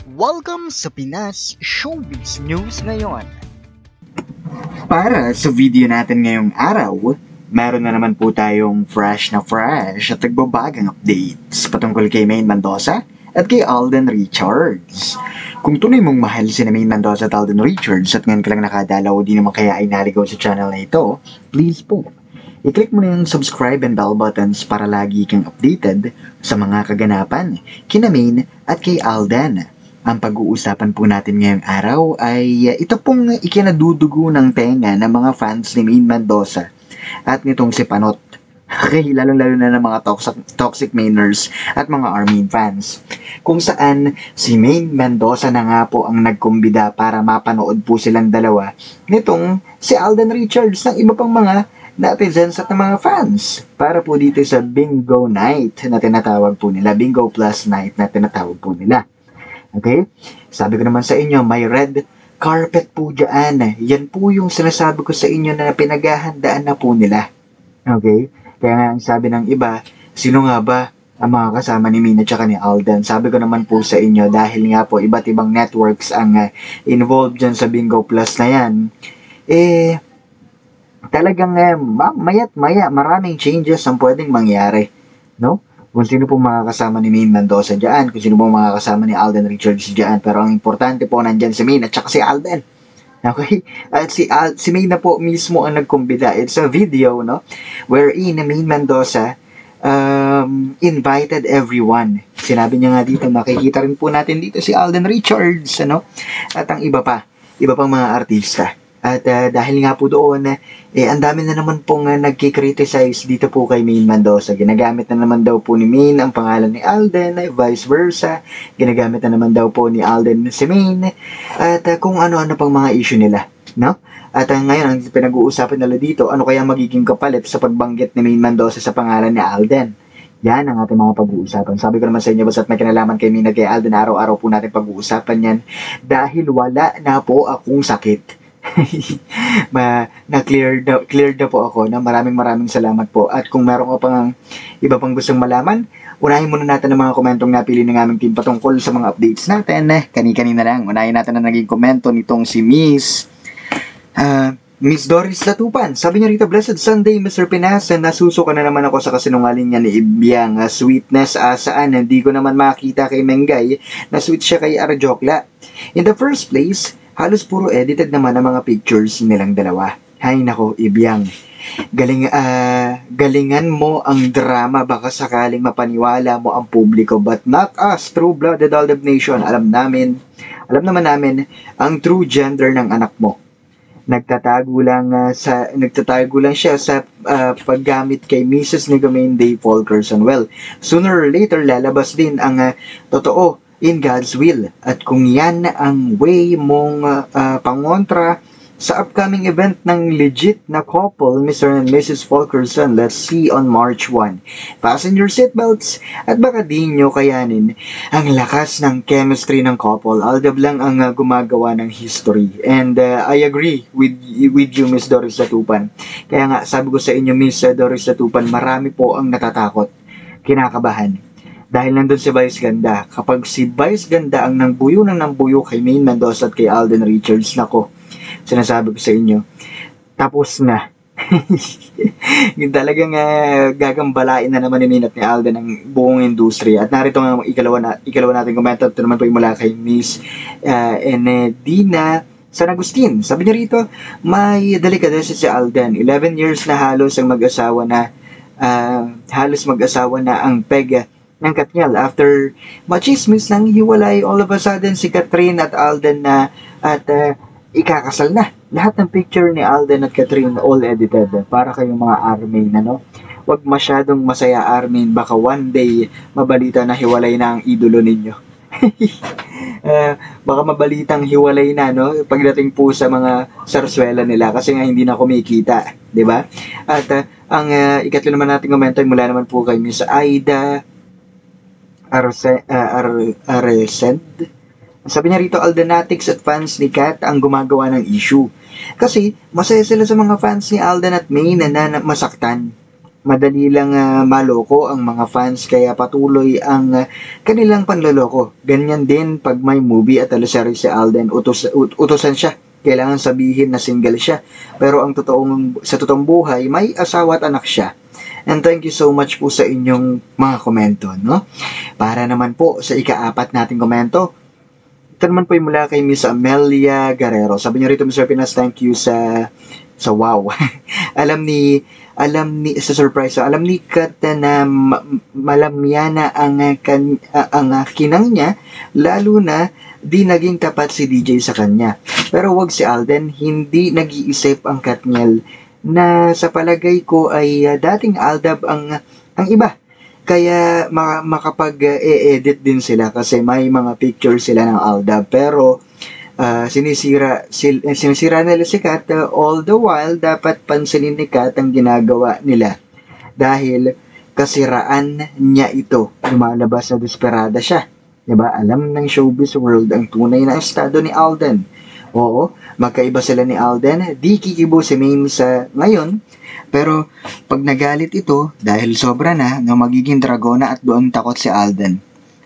Welcome sa Pinas Showbiz News ngayon. Para sa video natin ngayong araw, meron na naman po tayong fresh at nagbabagang updates patungkol kay Maine Mendoza at kay Alden Richards. Kung tunay mong mahal si Maine Mendoza at Alden Richards at ngayon ka lang nakadalaw o di naman kaya ay naligaw sa channel na ito, please po, i-click mo na yung subscribe and bell buttons para lagi kang updated sa mga kaganapan kina Maine at kay Alden. Ang pag-uusapan po natin ngayong araw ay ito pong ikinadudugo ng tenga ng mga fans ni Maine Mendoza at nitong si Panot. Okay, lalo-lalo na ng mga toxic Mainers at mga Armin fans. Kung saan si Maine Mendoza na nga po ang nagkumbida para mapanood po silang dalawa nitong si Alden Richards ng iba pang mga netizens at ng mga fans para po dito sa Bingo Night na tinatawag po nila, Bingo Plus Night na tinatawag po nila. Okay? Sabi ko naman sa inyo, may red carpet po dyan. Yan po yung sinasabi ko sa inyo na pinaghahandaan na po nila. Okay? Kaya nga ang sabi ng iba, sino nga ba ang mga kasama ni Mina at ni Alden? Sabi ko naman po sa inyo, dahil nga po iba't ibang networks ang involved dyan sa Bingo Plus na yan, talagang maya't maya, maraming changes ang pwedeng mangyari. No? Kung sino po makakasama ni Maine Mendoza dyan, kung sino po makakasama ni Alden Richards dyan. Pero ang importante po, nandyan si Maine at saka si Alden. Okay? At si Maine na po mismo ang nagkumbida. It's a video, no? Wherein Maine Mendoza invited everyone. Sinabi niya nga dito, makikita rin po natin dito si Alden Richards, ano? At ang iba pang mga artista. At dahil nga po doon, ang dami na naman pong nagkikriticize dito po kay Maine Mendoza. Ginagamit na naman daw po ni Maine ang pangalan ni Alden, vice versa. Ginagamit na naman daw po ni Alden si Maine. At kung ano-ano pang mga issue nila. No? At ngayon, ang pinag-uusapan nila dito, ano kaya magiging kapalit sa pagbanggit ni Maine Mendoza sa pangalan ni Alden. Yan ang ating mga pag-uusapan. Sabi ko naman sa inyo, basta't may kinalaman kay Maine at kay Alden, araw-araw po natin pag-uusapan yan. Dahil wala na po akong sakit. Cleared na po ako na maraming salamat po. At kung meron ka pang iba pang gustong malaman, unahin muna natin ang mga komentong napili ng aming team patungkol sa mga updates natin. Kani-kanina lang, unahin natin ang naging komento nitong si Miss Doris Latupan. Sabi niya rito, Blessed Sunday, Mr. Pinas. Nasusuka na naman ako sa kasinungaling niya ni Ibiang. Sweetness saan, hindi ko naman makita kay Mengay na sweet siya kay Arjokla. In the first place, halos puro edited naman ang mga pictures nilang dalawa. Hay nako, Ibiang. Galingan mo ang drama, baka sakaling mapaniwala mo ang publiko, but not us, true-blooded Aldab Nation. Alam naman namin ang true gender ng anak mo. Nagtatago lang siya sa paggamit kay Mrs. Nigomain Day Fulkerson. Well, sooner or later lalabas din ang totoo in God's will. At kung yan ang way mong pangontra sa upcoming event ng legit na couple, Mr. and Mrs. Fulkerson, let's see on March 1. Fasten your seatbelts at baka di nyo kayanin ang lakas ng chemistry ng couple. Aldab lang ang gumagawa ng history. And I agree with you, Miss Doris Latupan. Kaya nga, sabi ko sa inyo, Miss Doris Latupan, marami po ang natatakot, kinakabahan. Dahil nandun si Vice Ganda. Kapag si Vice Ganda ang nangbuyo kay Maine Mendoza at kay Alden Richards, nako, sinasabi ko sa inyo, tapos na. Yung talagang gagambalain na naman ni Maine at ni Alden ang buong industriya. At narito nga ikalawa natin komento. Ito naman po yung mula kay Miss Enedina San Agustin. Sabi niya rito, may delikadesa si Alden. 11 years na halos mag-asawa na ang peg ng Katniel. After machismis nang hiwalay, all of a sudden si Catherine at Alden na at ikakasal na. Lahat ng picture ni Alden at Catherine all edited. Para kayong mga Armin, ano? Huwag masyadong masaya, Armin. Baka one day mabalita na hiwalay na ang idolo ninyo. Baka mabalitang hiwalay na, no? Pagdating po sa mga sarswela nila kasi nga hindi na kumikita, di ba? At ang ikatlo naman nating komento mula naman po kay Miss Aida Aresend. Sabi niya rito, Aldenatics at fans ni Kat ang gumagawa ng issue. Kasi masaya sila sa mga fans ni Alden at Maine na masaktan. madali lang maloko ang mga fans kaya patuloy ang kanilang panloloko. Ganyan din pag may movie at teleserye si Alden, utosan siya. Kailangan sabihin na single siya. Pero sa totoong buhay, may asawa at anak siya. And thank you so much po sa inyong mga komento, no? Para naman po sa ika-4 nating komento, ito naman po yung mula kay Miss Amelia Guerrero. Sabi niyo rito, Mr. Pinas, thank you sa wow. alam ni sa surprise, alam ni Kat na malamyana ang kinang niya, lalo na di naging tapat si DJ sa kanya. Pero wag si Alden, hindi nag-iisip ang Katniel na sa palagay ko ay dating Aldab ang iba. Kaya makapag-edit din sila kasi may mga picture sila ng Aldab. Pero sinisira nila si Kat, all the while dapat pansinin ni Kat ang ginagawa nila. Dahil kasiraan niya ito. Lumalabas na desperada siya. Diba? Alam ng showbiz world ang tunay na estado ni Alden. Oo, magkaiba sila ni Alden. Di kikibo si Maine sa ngayon. Pero pag nagalit ito, dahil sobra na, nga magiging dragona at doon takot si Alden.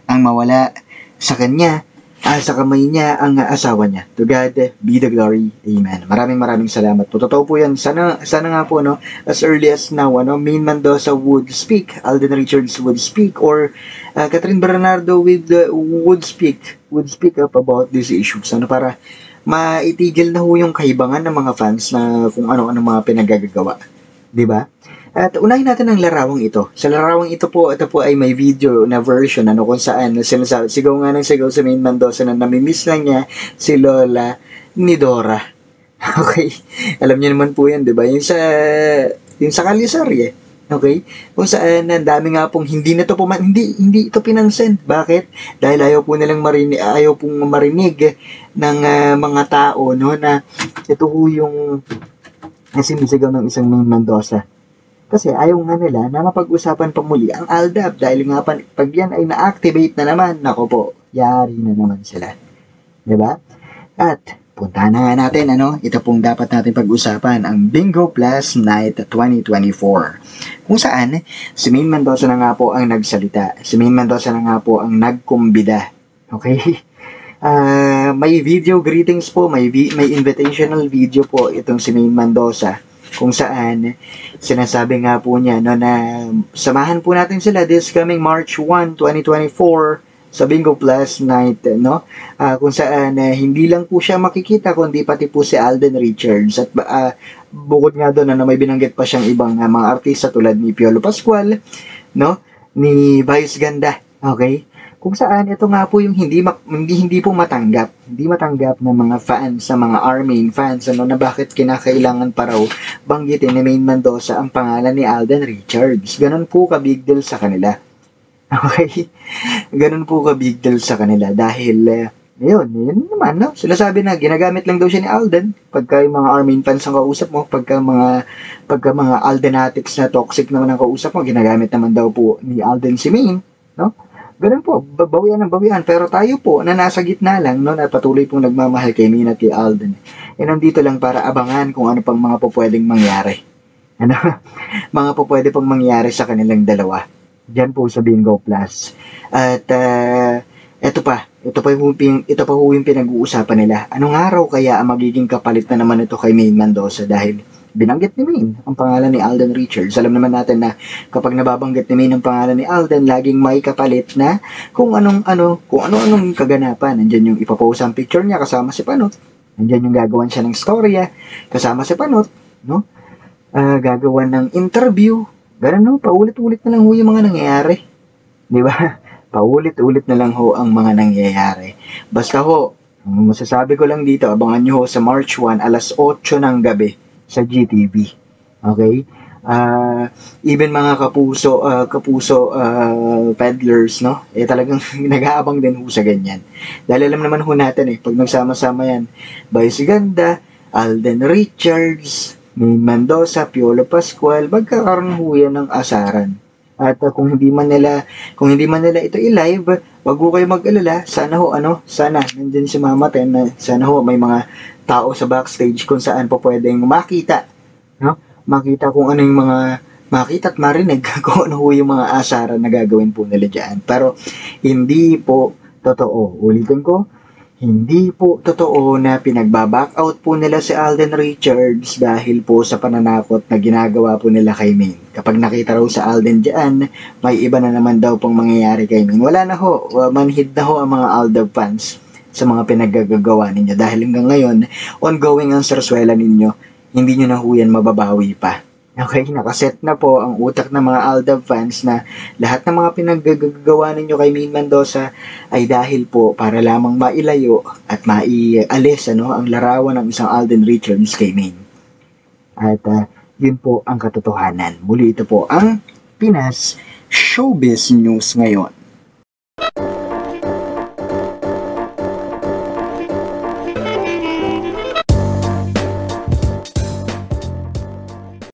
Ang mawala sa kanya, sa kamay niya ang asawa niya. To God be the glory. Amen. Maraming salamat po. Totoo po yan. Sana nga po, no, as early as now, Maine Mendoza would speak, Alden Richards would speak, or Catherine Bernardo would speak up about these issues. Para maitigil na ho yung kaibangan ng mga fans na kung ano-ano mga pinagagagawa. Diba? At unahin natin ang larawang ito. Sa larawang ito po ay may video na version kung saan sinasabi, sigaw nga ng sigaw sa Maine Mendoza na namimiss lang niya si Lola ni Dora. Okay? Alam niyo naman po yan, diba? Yung sa Kalisarye. Okay? Kung saan ang dami nga pong hindi ito pinansin. Bakit? Dahil ayaw pong marinig ng mga tao, no, na ito ho yung sinisigaw ng isang Maine Mendoza. Kasi ayaw nga nila na mapag-usapan pa muli ang Aldab dahil nga pag yan ay na-activate na naman, nako po, yari na naman sila. Diba? At puntahan na nga natin, ito pong dapat natin pag-usapan, ang Bingo Plus Night 2024. Kung saan, si Maine Mendoza na nga po ang nagsalita. Si Maine Mendoza na nga po ang nagkumbida. Okay? May video greetings po, may invitational video po itong si Maine Mendoza, kung saan sinasabi nga po niya na samahan po natin sila this coming March 1, 2024 sa Bingo Plus Night, kung saan hindi lang po siya makikita kundi pati po si Alden Richards at bukod nga doon na may binanggit pa siyang ibang mga artista tulad ni Piolo Pascual, ni Vice Ganda, okay? Kung saan ito nga po yung hindi po matanggap ng mga fans, sa mga Armain fans, na bakit kinakailangan pa raw banggitin ni Maine Mendoza ang pangalan ni Alden Richards. Ganun po ka-big deal sa kanila. Okay? Ganun po ka-big deal sa kanila dahil yun naman, sinasabi na ginagamit lang daw siya ni Alden pagka yung mga Armain fans ang kausap mo, pagka mga Aldenatics na toxic naman ang kausap mo, ginagamit naman daw po ni Alden si Maine, Ganun po, bawian ng bawian. Pero tayo po, na nasa gitna lang, na patuloy pong nagmamahal kay Maine at kay Alden. Nandito lang para abangan kung ano pang mga pwedeng mangyari. Mga pwede pang mangyari sa kanilang dalawa. Diyan po sa Bingo Plus. At ito pa yung pinag-uusapan nila. Anong araw kaya ang magiging kapalit na naman ito kay Maine Mendoza dahil binanggit ni Maine ang pangalan ni Alden Richards. Alam naman natin na kapag nababanggit ni Maine ang pangalan ni Alden, laging may kapalit na kung anong kaganapan. Nandiyan yung ipapost ang picture niya kasama si Panot. Nandiyan yung gagawan siya ng storya kasama si Panot, gagawan ng interview. Ganun, paulit-ulit na lang ho yung mga nangyayari. Di ba? Paulit-ulit na lang ho ang mga nangyayari. Basta ho, masasabi ko lang dito, abangan nyo ho sa March 1, alas 8 ng gabi sa GTV. Okay? Even mga kapuso peddlers, talagang nag-aabang din ho sa ganyan. Dahil alam naman ho natin pag nagsama-sama yan, Vice Ganda, Alden Richards, Maine Mendoza, Piolo Pascual, magkakaroon ho yan ng asaran. At kung hindi man nila ito i-live, wag ho kayo mag-alala, sana nandiyan si Mama Ten, sana ho may mga tao sa backstage kung saan po pwedeng makita kung ano yung makita at marinig kung ano ho yung mga asaran na gagawin po nila dyan. Pero hindi po totoo. Ulitin ko, hindi po totoo na pinagbaback out po nila si Alden Richards dahil po sa pananakot na ginagawa po nila kay Maine. Kapag nakita raw sa Alden dyan, may iba na naman daw pong mangyayari kay Maine. Wala na ho, manhid na ho ang mga Alden fans sa mga pinaggagawa ninyo. Dahil hanggang ngayon, ongoing ang sarswela ninyo, hindi nyo na ho yan mababawi pa. Okay, nakaset na po ang utak ng mga Aldab fans na lahat ng mga pinaggagawa ninyo kay Maine Mendoza ay dahil po para lamang mailayo at maialis ang larawan ng isang Alden Richards kay Maine. At yun po ang katotohanan. Muli ito po ang Pinas Showbiz News ngayon.